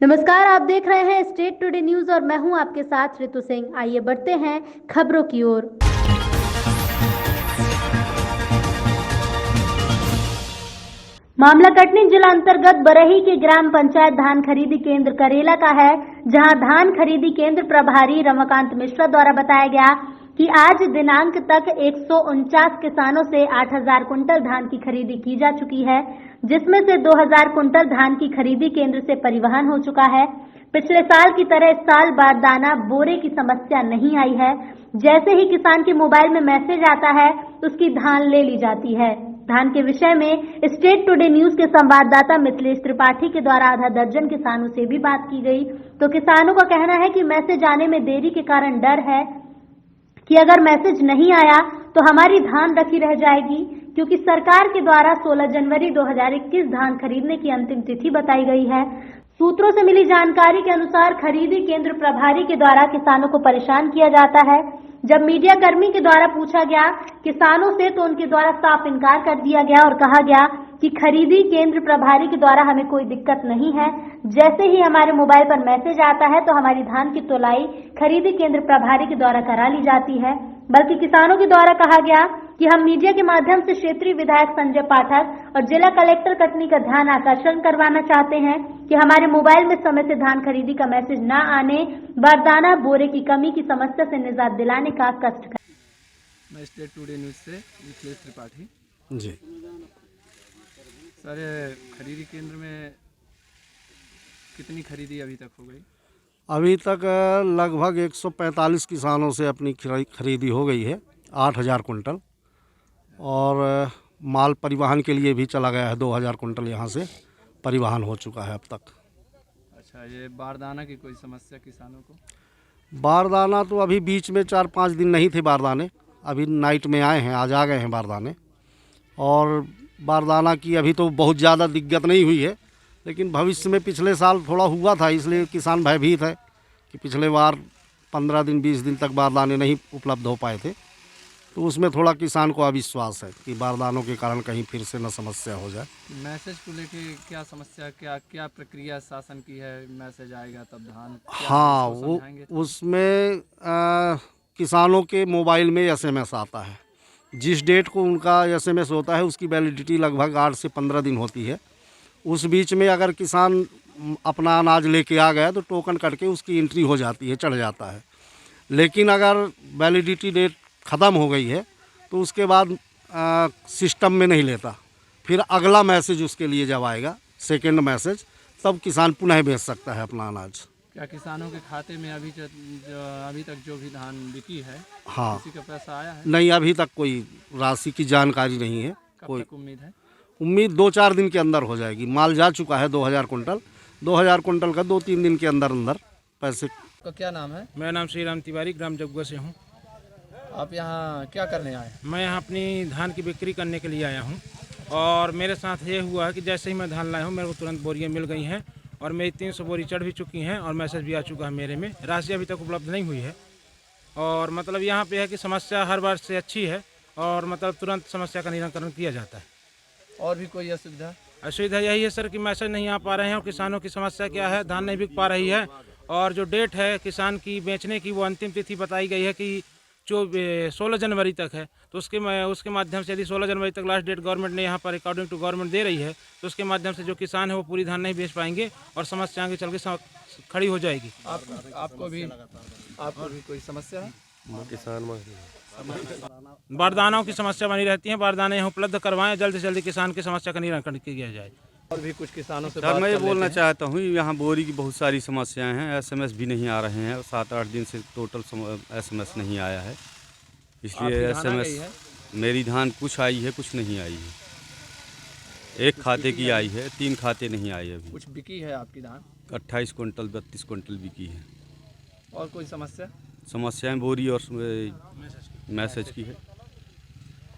नमस्कार, आप देख रहे हैं स्टेट टुडे न्यूज और मैं हूं आपके साथ ऋतु सिंह। आइए बढ़ते हैं खबरों की ओर। मामला कटनी जिला अंतर्गत बरही के ग्राम पंचायत धान खरीदी केंद्र करेला का है, जहां धान खरीदी केंद्र प्रभारी रमाकांत मिश्रा द्वारा बताया गया कि आज दिनांक तक 149 किसानों से 8000 कुंटल धान की खरीदी की जा चुकी है, जिसमें से 2000 कुंटल धान की खरीदी केंद्र से परिवहन हो चुका है। पिछले साल की तरह इस साल बारदाना बोरे की समस्या नहीं आई है। जैसे ही किसान के मोबाइल में मैसेज आता है, उसकी धान ले ली जाती है। धान के विषय में स्टेट टुडे न्यूज के संवाददाता मिथिलेश त्रिपाठी के द्वारा आधा दर्जन किसानों से भी बात की गई, तो किसानों का कहना है कि मैसेज आने में देरी के कारण डर है कि अगर मैसेज नहीं आया तो हमारी धान रखी रह जाएगी, क्योंकि सरकार के द्वारा 16 जनवरी 2021 धान खरीदने की अंतिम तिथि बताई गई है। सूत्रों से मिली जानकारी के अनुसार खरीदी केंद्र प्रभारी के द्वारा किसानों को परेशान किया जाता है। जब मीडिया कर्मी के द्वारा पूछा गया किसानों से, तो उनके द्वारा साफ इनकार कर दिया गया और कहा गया कि खरीदी केंद्र प्रभारी के द्वारा हमें कोई दिक्कत नहीं है। जैसे ही हमारे मोबाइल पर मैसेज आता है तो हमारी धान की तोलाई खरीदी केंद्र प्रभारी के द्वारा करा ली जाती है। बल्कि किसानों के द्वारा कहा गया कि हम मीडिया के माध्यम से क्षेत्रीय विधायक संजय पाठक और जिला कलेक्टर कटनी का ध्यान आकर्षण करवाना चाहते हैं कि हमारे मोबाइल में समय से धान खरीदी का मैसेज न आने बारदाना बोरे की कमी की समस्या से निजात दिलाने का कष्ट करें। मैं स्टेट टुडे न्यूज से मिथिलेश त्रिपाठी जी सर, खरीदी केंद्र में कितनी खरीदी अभी तक हो गई? अभी तक लगभग 145 किसानों से अपनी खरीदी हो गई है, 8000 कुंटल, और माल परिवहन के लिए भी चला गया है। 2000 कुंटल यहाँ से परिवहन हो चुका है अब तक। अच्छा, ये बारदाना की कोई समस्या किसानों को? बारदाना तो अभी बीच में 4-5 दिन नहीं थे बारदाने, अभी नाइट में आए हैं, आज आ गए हैं बारदाने। और बारदाना की अभी तो बहुत ज़्यादा दिक्कत नहीं हुई है, लेकिन भविष्य में पिछले साल थोड़ा हुआ था, इसलिए किसान भयभीत है कि पिछले बार 15 दिन 20 दिन तक बारदाने नहीं उपलब्ध हो पाए थे, तो उसमें थोड़ा किसान को अविश्वास है कि बारदानों के कारण कहीं फिर से न समस्या हो जाए। मैसेज को लेके क्या समस्या, क्या प्रक्रिया शासन की है? मैसेज आएगा तब धान? हाँ, वो उसमें किसानों के मोबाइल में SMS आता है। जिस डेट को उनका SMS होता है उसकी वैलिडिटी लगभग 8 से 15 दिन होती है। उस बीच में अगर किसान अपना अनाज लेके आ गया तो टोकन कट के उसकी एंट्री हो जाती है, चढ़ जाता है। लेकिन अगर वैलिडिटी डेट ख़त्म हो गई है तो उसके बाद सिस्टम में नहीं लेता। फिर अगला मैसेज उसके लिए जब आएगा, सेकेंड मैसेज, तब किसान पुनः बेच सकता है अपना अनाज। क्या किसानों के खाते में अभी तक जो भी धान बिकी है, हाँ, उसी का पैसा आया है? नहीं, अभी तक कोई राशि की जानकारी नहीं है। कब तक उम्मीद है? उम्मीद 2-4 दिन के अंदर हो जाएगी। माल जा चुका है 2000 कुंटल, 2000 कुंटल का 2-3 दिन के अंदर अंदर पैसे। आपका क्या नाम है? मेरा नाम श्री राम तिवारी, ग्राम जगुआ से हूँ। आप यहाँ क्या करने आए? मैं यहाँ अपनी धान की बिक्री करने के लिए आया हूँ, और मेरे साथ ये हुआ है कि जैसे ही मैं धान लाया हूँ मेरे को तुरंत बोरियाँ मिल गई हैं, और मेरी 300 बोरी चढ़ भी चुकी हैं, और मैसेज भी आ चुका है मेरे में। राशि अभी तक उपलब्ध नहीं हुई है, और मतलब यहाँ पे है कि समस्या हर बार से अच्छी है, और मतलब तुरंत समस्या का निराकरण किया जाता है। और भी कोई असुविधा? असुविधा यही है सर कि मैसेज नहीं आ पा रहे हैं, और किसानों की समस्या क्या है, धान नहीं बिक पा रही है, और जो डेट है किसान की बेचने की वो अंतिम तिथि बताई गई है कि 16 जनवरी तक है। तो उसके माध्यम से यदि 16 जनवरी तक लास्ट डेट गवर्नमेंट ने यहाँ पर अकॉर्डिंग टू गवर्नमेंट दे रही है, तो उसके माध्यम से जो किसान है वो पूरी धान नहीं बेच पाएंगे, और समस्या आगे चल के खड़ी हो जाएगी। आपको भी कोई समस्या है? बारदानों की समस्या बनी रहती है। बारदाने यहाँ उपलब्ध करवाएं, जल्द से जल्द किसान की समस्या का निराकरण किया जाए। और भी कुछ किसानों से सर, मैं ये बोलना चाहता हूँ, यहाँ बोरी की बहुत सारी समस्याएं हैं। SMS भी नहीं आ रहे हैं, 7-8 दिन से टोटल SMS नहीं आया है, इसलिए SMS मेरी धान कुछ आई है, कुछ नहीं आई है। एक खाते की आई है, 3 खाते नहीं आए अभी। कुछ बिकी है आपकी धान? 28 कुंटल 32 कुंटल बिकी है। और कोई समस्याएं बोरी और मैसेज की है।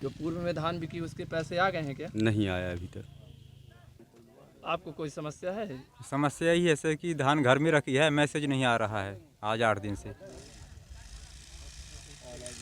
जो पूर्व में धान बिकी उसके पैसे आ गए हैं क्या? नहीं आया अभी तक। आपको कोई समस्या है? समस्या यही है सर कि धान घर में रखी है, मैसेज नहीं आ रहा है आज 8 दिन से।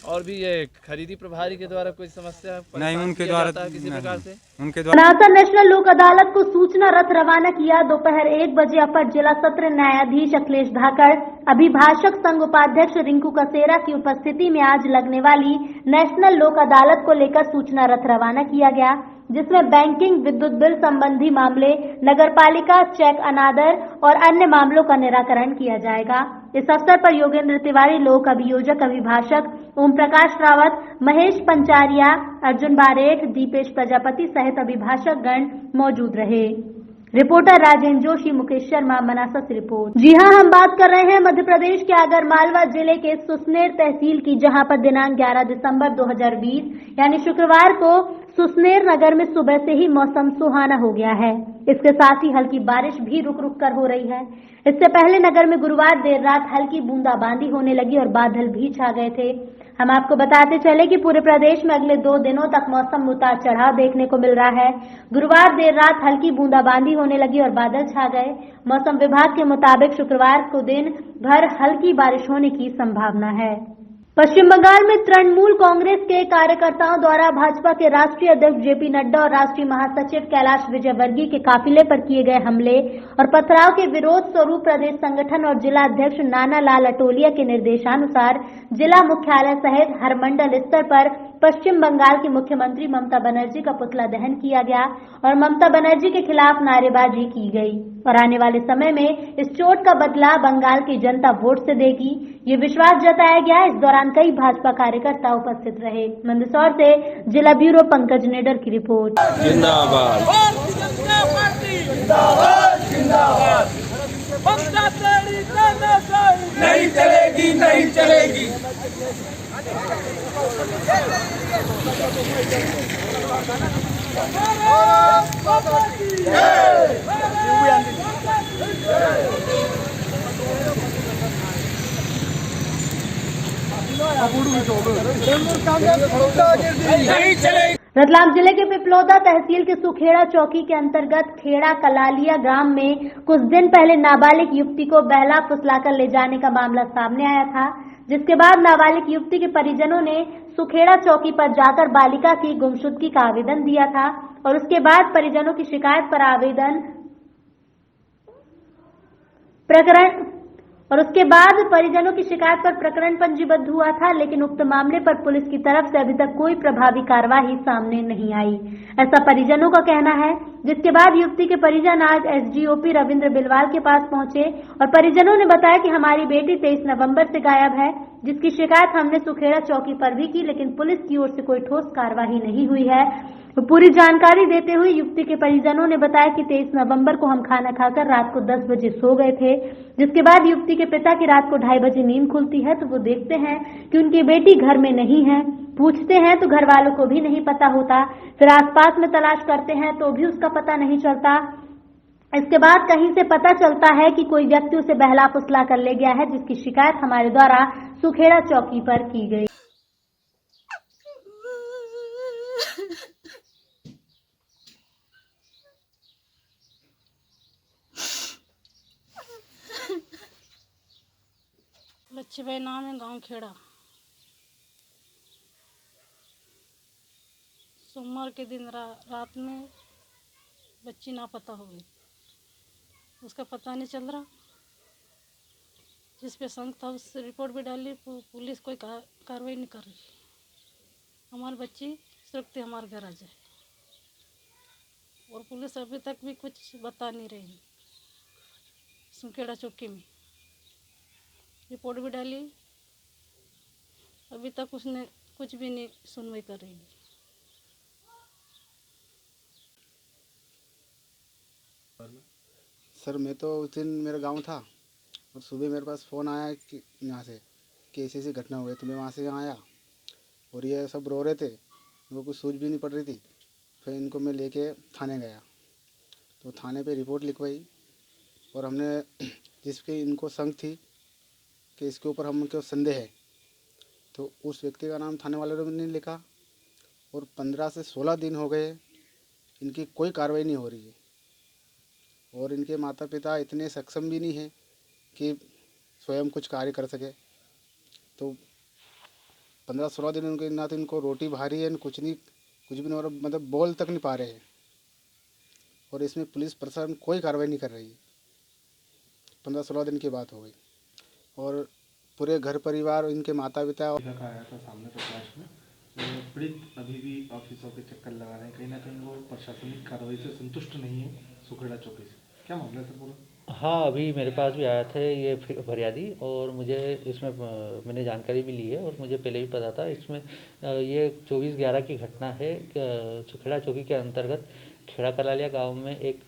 और भी ये खरीदी प्रभारी के द्वारा कोई समस्या नहीं, परेशान उनके किया द्वारा जाता है किसी नहीं, प्रकार से? उनके द्वारा बनासा नेशनल लोक अदालत को सूचना रथ रवाना किया। दोपहर 1 बजे अपर जिला सत्र न्यायाधीश अखिलेश धाकड़, अभिभाषक संघ उपाध्यक्ष रिंकू कसेरा की उपस्थिति में आज लगने वाली नेशनल लोक अदालत को लेकर सूचना रथ रवाना किया गया, जिसमें बैंकिंग, विद्युत बिल संबंधी मामले, नगरपालिका चेक अनादर और अन्य मामलों का निराकरण किया जाएगा। इस अवसर पर योगेंद्र तिवारी, लोक अभियोजक अभिभाषक ओम प्रकाश रावत, महेश पंचारिया, अर्जुन बारेठ, दीपेश प्रजापति सहित अभिभाषक गण मौजूद रहे। रिपोर्टर राजेंद्र जोशी, मुकेश शर्मा, मनासा से रिपोर्ट। जी हां, हम बात कर रहे हैं मध्य प्रदेश के आगरमालवा जिले के सुसनेर तहसील की, जहां पर दिनांक 11 दिसंबर 2020 यानी शुक्रवार को सुसनेर नगर में सुबह से ही मौसम सुहाना हो गया है। इसके साथ ही हल्की बारिश भी रुक रुक कर हो रही है। इससे पहले नगर में गुरुवार देर रात हल्की बूंदाबांदी होने लगी और बादल भी छा गए थे। हम आपको बताते चले कि पूरे प्रदेश में अगले 2 दिनों तक मौसम उतार चढ़ाव देखने को मिल रहा है। गुरुवार देर रात हल्की बूंदाबांदी होने लगी और बादल छा गए। मौसम विभाग के मुताबिक शुक्रवार को दिन भर हल्की बारिश होने की संभावना है। पश्चिम बंगाल में तृणमूल कांग्रेस के कार्यकर्ताओं द्वारा भाजपा के राष्ट्रीय अध्यक्ष जेपी नड्डा और राष्ट्रीय महासचिव कैलाश विजयवर्गीय के काफिले पर किए गए हमले और पथराव के विरोध स्वरूप प्रदेश संगठन और जिला अध्यक्ष नाना लाल अटोलिया के निर्देशानुसार जिला मुख्यालय सहित हर मंडल स्तर पर पश्चिम बंगाल की मुख्यमंत्री ममता बनर्जी का पुतला दहन किया गया और ममता बनर्जी के खिलाफ नारेबाजी की गई और आने वाले समय में इस चोट का बदला बंगाल की जनता वोट से देगी, ये विश्वास जताया गया। इस दौरान कई भाजपा कार्यकर्ता उपस्थित रहे। मंदसौर से जिला ब्यूरो पंकज नेडर की रिपोर्ट। जिंदाबाद नहीं चलेगी, नहीं चलेगी। रतलाम जिले के पिपलौदा तहसील के सुखेड़ा चौकी के अंतर्गत खेड़ा कलालिया ग्राम में कुछ दिन पहले नाबालिग युवती को बहला फुसलाकर ले जाने का मामला सामने आया था, जिसके बाद नाबालिग युवती के परिजनों ने सुखेड़ा चौकी पर जाकर बालिका की गुमशुदगी का आवेदन दिया था और उसके बाद परिजनों की शिकायत पर प्रकरण पंजीबद्ध हुआ था, लेकिन उक्त मामले पर पुलिस की तरफ से अभी तक कोई प्रभावी कार्रवाई सामने नहीं आई, ऐसा परिजनों का कहना है। जिसके बाद युवती के परिजन आज एसडीओपी रविंद्र बिलवाल के पास पहुंचे और परिजनों ने बताया कि हमारी बेटी 23 नवंबर से गायब है, जिसकी शिकायत हमने सुखेड़ा चौकी पर भी की, लेकिन पुलिस की ओर से कोई ठोस कार्रवाई नहीं हुई है। पूरी जानकारी देते हुए युवती के परिजनों ने बताया कि 23 नवंबर को हम खाना खाकर रात को 10 बजे सो गए थे, जिसके बाद युवती के पिता की रात को 2:30 बजे नींद खुलती है तो वो देखते हैं कि उनकी बेटी घर में नहीं है। पूछते हैं तो घर वालों को भी नहीं पता होता, फिर आसपास में तलाश करते हैं तो भी उसका पता नहीं चलता। इसके बाद कहीं से पता चलता है कि कोई व्यक्ति उसे बहला फुसला कर ले गया है, जिसकी शिकायत हमारे द्वारा सुखेड़ा चौकी पर की गई। लच्छीबाई नाम है, गांव खेड़ा। सोमवार के दिन रात में बच्ची नापता हो गई, उसका पता नहीं चल रहा। जिस पे संग था उस रिपोर्ट भी डाली, पुलिस कोई कार्रवाई नहीं कर रही। हमारी बच्ची सुरक्षित हमारे घर आ जाए और पुलिस अभी तक भी कुछ बता नहीं रही। सुखेड़ा चौकी में रिपोर्ट भी डाली, अभी तक उसने कुछ भी नहीं सुनवाई कर रही। सर मैं तो उस दिन मेरा गांव था और सुबह मेरे पास फ़ोन आया कि यहाँ से कि ऐसी घटना हो गई, तो मैं वहाँ से यहाँ आया और ये सब रो रहे थे, वो कुछ सूझ भी नहीं पड़ रही थी। फिर इनको मैं लेके थाने गया तो थाने पे रिपोर्ट लिखवाई और हमने जिसकी इनको संग थी कि इसके ऊपर हमको संदेह है, तो उस व्यक्ति का नाम थाने वाले ने लिखा और 15 से 16 दिन हो गए, इनकी कोई कार्रवाई नहीं हो रही है और इनके माता पिता इतने सक्षम भी नहीं हैं कि स्वयं कुछ कार्य कर सके। तो 15-16 दिन उनके ना तो इनको रोटी भारी है, न कुछ नहीं, कुछ भी नहीं, और मतलब बोल तक नहीं पा रहे हैं। और इसमें पुलिस प्रशासन कोई कार्रवाई नहीं कर रही है। 15-16 दिन की बात हो गई और पूरे घर परिवार, इनके माता पिता आया था सामने प्रकाश में, पीड़ित अभी भी ऑफिसों के चक्कर लगा रहे हैं, कहीं ना कहीं वो प्रशासनिक कार्रवाई से संतुष्ट नहीं है सुखेड़ा चौकी से। क्या मामला है सर पूरा? हाँ, अभी मेरे पास भी आया थे ये फरियादी, और मुझे इसमें मैंने जानकारी भी ली है और मुझे पहले भी पता था। इसमें ये 24/11 की घटना है। सुखेड़ा चौकी के अंतर्गत खेड़ा कलालिया गांव में एक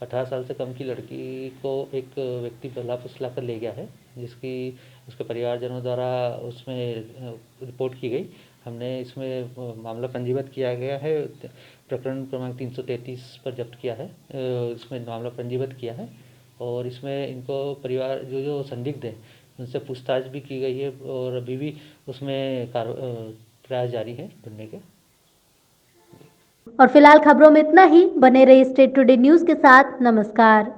18 साल से कम की लड़की को एक व्यक्ति बला फुसला कर ले गया है, जिसकी उसके परिवारजनों द्वारा उसमें रिपोर्ट की गई। हमने इसमें मामला पंजीबद्ध किया गया है, प्रकरण क्रमांक 333 पर जब्त किया है। इसमें मामला पंजीबद्ध किया है और इसमें इनको परिवार जो संदिग्ध हैं उनसे पूछताछ भी की गई है और अभी भी उसमें प्रयास जारी है ढूंढने के। और फिलहाल खबरों में इतना ही। बने रहिए स्टेट टुडे न्यूज़ के साथ। नमस्कार।